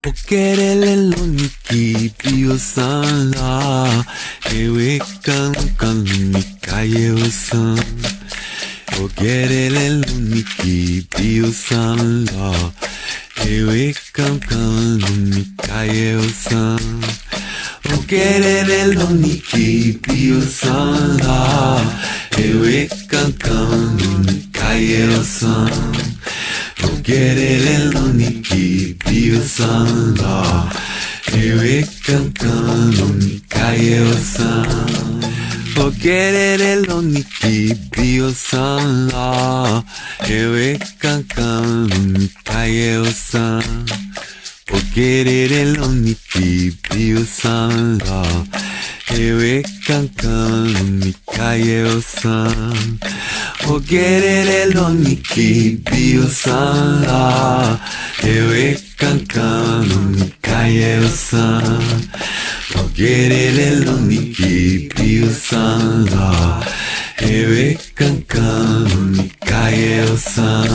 Okerele loniki pio-san la Ewe kan mikayo-san Okerele loniki pio-san la Ewe kan mikayo-san Okerele loniki pio-san la Ewe kan mikayo-san Okerele loniki pio-san la Ewe kan mikayo-san Okerele loniki pio-san la Ewe kan mikayo-san Okerele loniki pio-san la Ewe kan mikayo-san Okerele loniki pio-san la Ewe kan mikayo-san Okerele loniki pio-san la Ewe kan mikayo-san